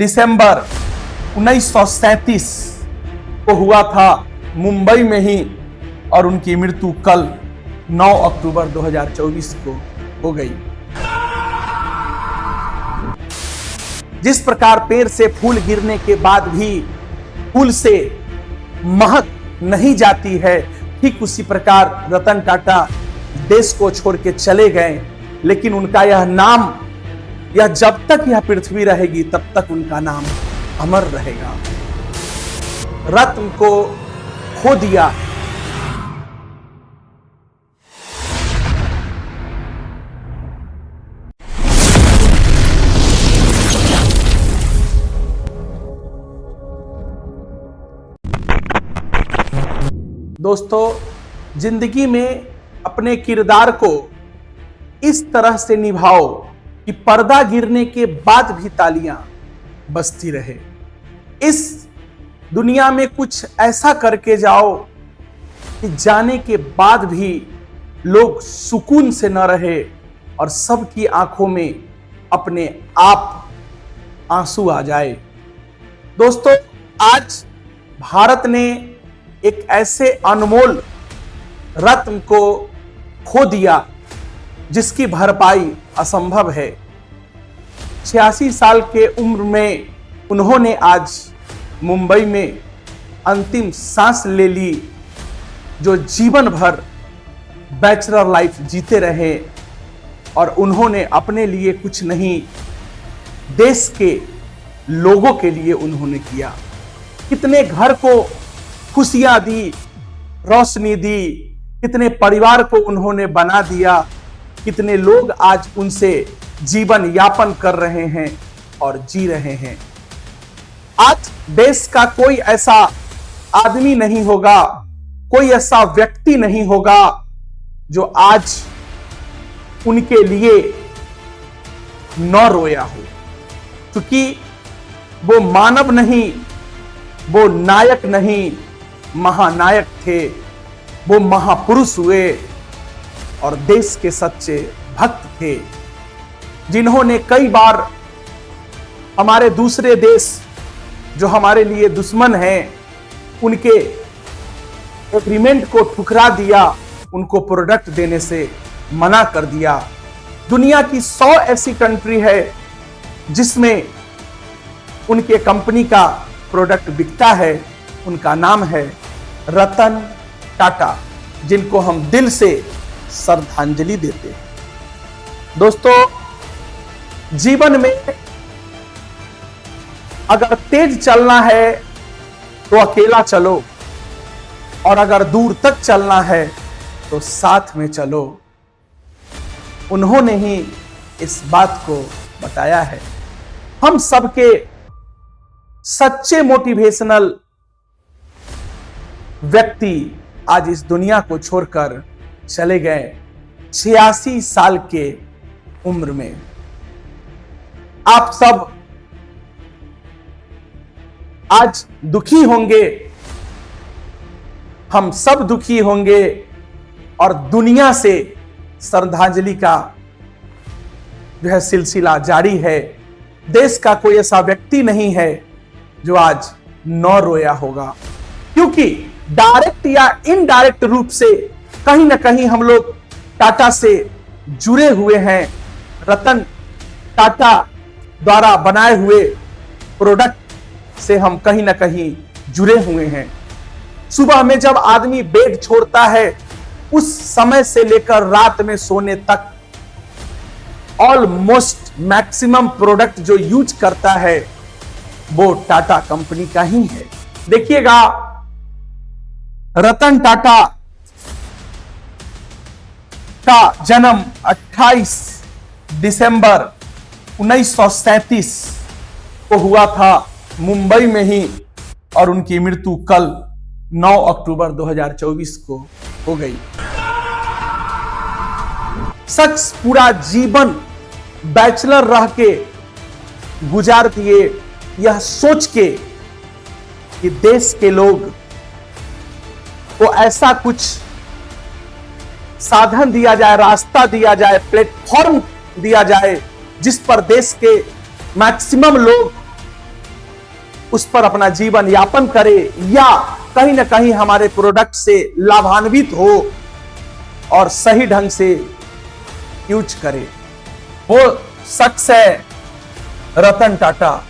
दिसंबर 1937 को हुआ था मुंबई में ही, और उनकी मृत्यु कल 9 अक्टूबर 2024 को हो गई। जिस प्रकार पेड़ से फूल गिरने के बाद भी फूल से महक नहीं जाती है, ठीक उसी प्रकार रतन टाटा देश को छोड़ के चले गए, लेकिन उनका यह नाम, यह जब तक यह पृथ्वी रहेगी तब तक उनका नाम अमर रहेगा। रत्न को खो दिया। दोस्तों, जिंदगी में अपने किरदार को इस तरह से निभाओ कि पर्दा गिरने के बाद भी तालियां बजती रहे। इस दुनिया में कुछ ऐसा करके जाओ कि जाने के बाद भी लोग सुकून से न रहे और सबकी आंखों में अपने आप आंसू आ जाए। दोस्तों, आज भारत ने एक ऐसे अनमोल रत्न को खो दिया जिसकी भरपाई असंभव है। 86 साल के उम्र में उन्होंने आज मुंबई में अंतिम सांस ले ली, जो जीवन भर बैचलर लाइफ जीते रहे और उन्होंने अपने लिए कुछ नहीं, देश के लोगों के लिए उन्होंने किया। कितने घर को खुशियां दी, रोशनी दी, कितने परिवार को उन्होंने बना दिया, कितने लोग आज उनसे जीवन यापन कर रहे हैं और जी रहे हैं। आज देश का कोई ऐसा आदमी नहीं होगा, कोई ऐसा व्यक्ति नहीं होगा जो आज उनके लिए न रोया हो, क्योंकि वो मानव नहीं, वो नायक नहीं, महानायक थे। वो महापुरुष हुए और देश के सच्चे भक्त थे, जिन्होंने कई बार हमारे दूसरे देश जो हमारे लिए दुश्मन हैं, उनके एग्रीमेंट को ठुकरा दिया, उनको प्रोडक्ट देने से मना कर दिया। दुनिया की 100 ऐसी कंट्री है जिसमें उनके कंपनी का प्रोडक्ट बिकता है। उनका नाम है रतन टाटा, जिनको हम दिल से श्रद्धांजलि देते हैं। दोस्तों, जीवन में अगर तेज चलना है तो अकेला चलो, और अगर दूर तक चलना है तो साथ में चलो। उन्होंने ही इस बात को बताया है। हम सबके सच्चे मोटिवेशनल व्यक्ति आज इस दुनिया को छोड़कर चले गए 86 साल के उम्र में। आप सब आज दुखी होंगे, हम सब दुखी होंगे, और दुनिया से श्रद्धांजलि का जो है सिलसिला जारी है। देश का कोई ऐसा व्यक्ति नहीं है जो आज न रोया होगा, क्योंकि डायरेक्ट या इनडायरेक्ट रूप से कहीं ना कहीं हम लोग टाटा से जुड़े हुए हैं। रतन टाटा द्वारा बनाए हुए प्रोडक्ट से हम कहीं ना कहीं जुड़े हुए हैं। सुबह में जब आदमी बेड छोड़ता है, उस समय से लेकर रात में सोने तक ऑलमोस्ट मैक्सिमम प्रोडक्ट जो यूज करता है वो टाटा कंपनी का ही है। देखिएगा, रतन टाटा का जन्म 28 दिसंबर 1937 को हुआ था मुंबई में ही, और उनकी मृत्यु कल 9 अक्टूबर 2024 को हो गई। शख्स पूरा जीवन बैचलर रह के गुजार दिए, यह सोच के कि देश के लोग को ऐसा कुछ साधन दिया जाए, रास्ता दिया जाए, प्लेटफॉर्म दिया जाए जिस पर देश के मैक्सिमम लोग उस पर अपना जीवन यापन करे या कहीं ना कहीं हमारे प्रोडक्ट से लाभान्वित हो और सही ढंग से यूज करे, वो शख्स है रतन टाटा।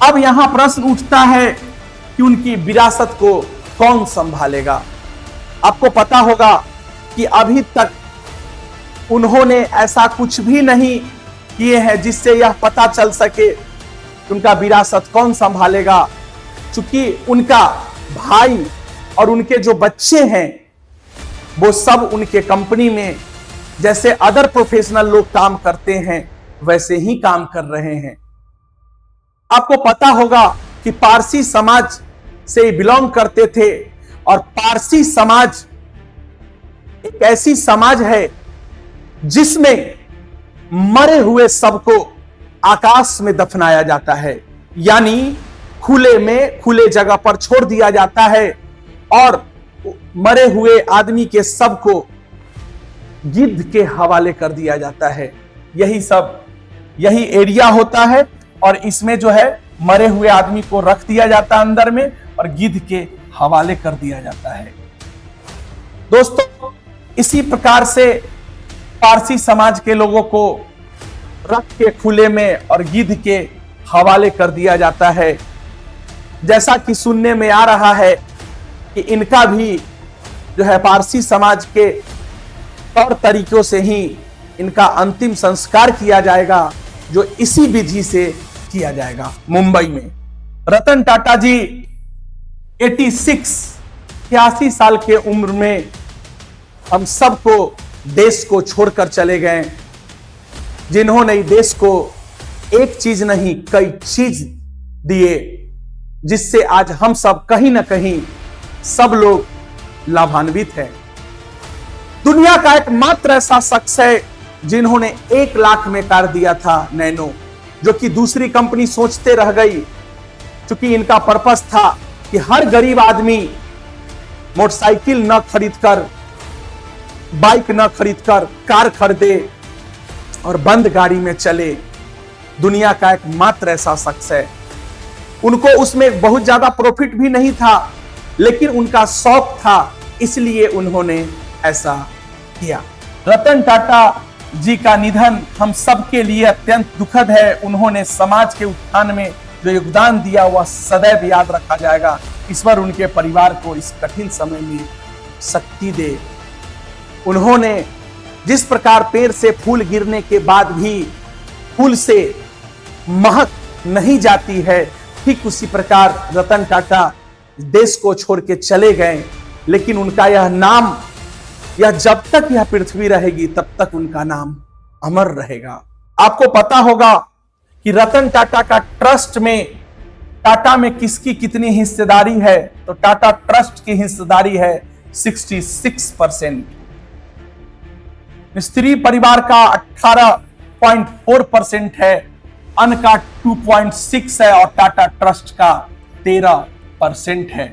अब यहां प्रश्न उठता है कि उनकी विरासत को कौन संभालेगा। आपको पता होगा कि अभी तक उन्होंने ऐसा कुछ भी नहीं किए हैं जिससे यह पता चल सके कि उनका विरासत कौन संभालेगा, क्योंकि उनका भाई और उनके जो बच्चे हैं वो सब उनके कंपनी में जैसे अदर प्रोफेशनल लोग काम करते हैं वैसे ही काम कर रहे हैं। आपको पता होगा कि पारसी समाज से बिलोंग करते थे और पारसी समाज एक ऐसी समाज है जिसमें मरे हुए सबको आकाश में दफनाया जाता है, यानी खुले में खुले जगह पर छोड़ दिया जाता है और मरे हुए आदमी के सब को गिद्ध के हवाले कर दिया जाता है। यही एरिया होता है और इसमें जो है मरे हुए आदमी को रख दिया जाता है अंदर में और गिद्ध के हवाले कर दिया जाता है। दोस्तों, इसी प्रकार से पारसी समाज के लोगों को रख के खुले में और गिद्ध के हवाले कर दिया जाता है। जैसा कि सुनने में आ रहा है कि इनका भी जो है पारसी समाज के तौर तरीकों से ही इनका अंतिम संस्कार किया जाएगा, जो इसी विधि से किया जाएगा मुंबई में। रतन टाटा जी 86 साल के उम्र में हम सबको देश को छोड़कर चले गए, जिन्होंने देश को एक चीज नहीं कई चीज दिए, जिससे आज हम सब कहीं ना कहीं सब लोग लाभान्वित हैं। दुनिया का एकमात्र ऐसा शख्स है जिन्होंने 1 लाख में कार दिया था नैनो, जो कि दूसरी कंपनी सोचते रह गई, क्योंकि इनका पर्पस था कि हर गरीब आदमी मोटरसाइकिल न खरीदकर, बाइक न खरीदकर कार खरीदे और बंद गाड़ी में चले। दुनिया का एकमात्र ऐसा शख्स है। उनको उसमें बहुत ज्यादा प्रॉफिट भी नहीं था, लेकिन उनका शौक था, इसलिए उन्होंने ऐसा किया। रतन टाटा जी का निधन हम सबके लिए अत्यंत दुखद है। उन्होंने समाज के उत्थान में जो योगदान दिया वह सदैव याद रखा जाएगा। ईश्वर उनके परिवार को इस कठिन समय में शक्ति दे। उन्होंने जिस प्रकार पेड़ से फूल गिरने के बाद भी फूल से महक नहीं जाती है, ठीक उसी प्रकार रतन टाटा देश को छोड़ के चले गए, लेकिन उनका यह नाम, यह जब तक यह पृथ्वी रहेगी तब तक उनका नाम अमर रहेगा। आपको पता होगा कि रतन टाटा का ट्रस्ट में, टाटा में किसकी कितनी हिस्सेदारी है, तो टाटा ट्रस्ट की हिस्सेदारी है 66%। मिस्त्री परिवार का 18.4% है, अन्य का 2.6 है और टाटा ट्रस्ट का 13% है।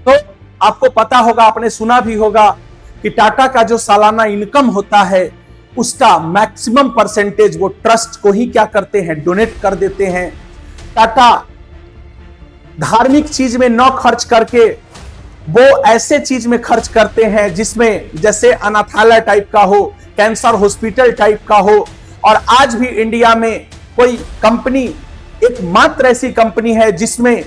तो आपको पता होगा, आपने सुना भी होगा कि टाटा का जो सालाना इनकम होता है उसका मैक्सिमम परसेंटेज वो ट्रस्ट को ही क्या करते हैं, डोनेट कर देते हैं। टाटा धार्मिक चीज में न खर्च करके वो ऐसे चीज में खर्च करते हैं जिसमें जैसे अनाथालय टाइप का हो, कैंसर हॉस्पिटल टाइप का हो। और आज भी इंडिया में कोई कंपनी, एकमात्र ऐसी कंपनी है जिसमें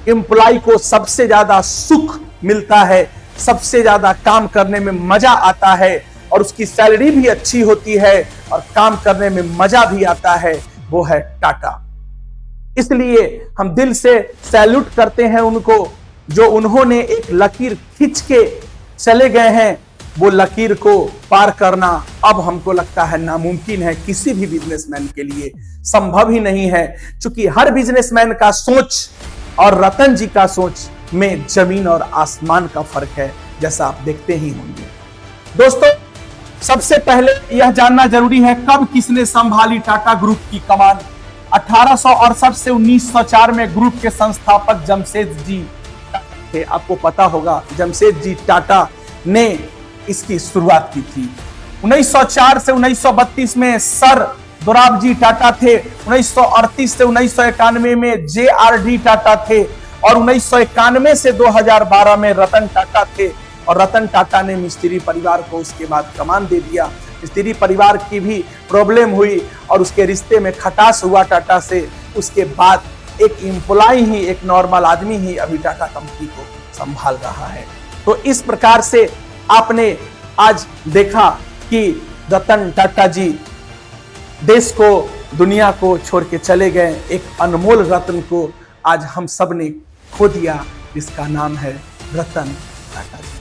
एम्प्लॉय को सबसे ज्यादा सुख मिलता है, सबसे ज्यादा काम करने में मजा आता है और उसकी सैलरी भी अच्छी होती है और काम करने में मजा भी आता है, वो है टाटा। इसलिए हम दिल से सैल्यूट करते हैं उनको, जो उन्होंने एक लकीर खींच के चले गए हैं। वो लकीर को पार करना अब हमको लगता है नामुमकिन है, किसी भी बिजनेसमैन के लिए संभव ही नहीं है, क्योंकि हर बिजनेसमैन का सोच और रतन जी का सोच में जमीन और आसमान का फर्क है, जैसा आप देखते ही होंगे। दोस्तों, सबसे पहले यह जानना जरूरी है कब किसने संभाली टाटा ग्रुप की कमान। 1868 से 1904 में ग्रुप के संस्थापक जमशेद जी थे। आपको पता होगा जमशेद जी टाटा ने इसकी शुरुआत की थी। 1904 से 1932 में सर दोराबजी टाटा थे, 1938 से 1991 में JRD टाटा थे, और 1991 से 2012 में रतन टाटा थे। और रतन टाटा ने मिस्त्री परिवार को उसके बाद कमान दे दिया। मिस्त्री परिवार की भी प्रॉब्लम हुई और उसके रिश्ते में खटास हुआ टाटा से। उसके बाद एक एम्प्लॉय ही, एक नॉर्मल आदमी ही अभी टाटा कंपनी को संभाल रहा है। तो इस प्रकार से आपने आज देखा कि रतन टाटा जी देश को, दुनिया को छोड़ के चले गए। एक अनमोल रत्न को आज हम सब ने खो दिया, जिसका नाम है रतन टाटा जी।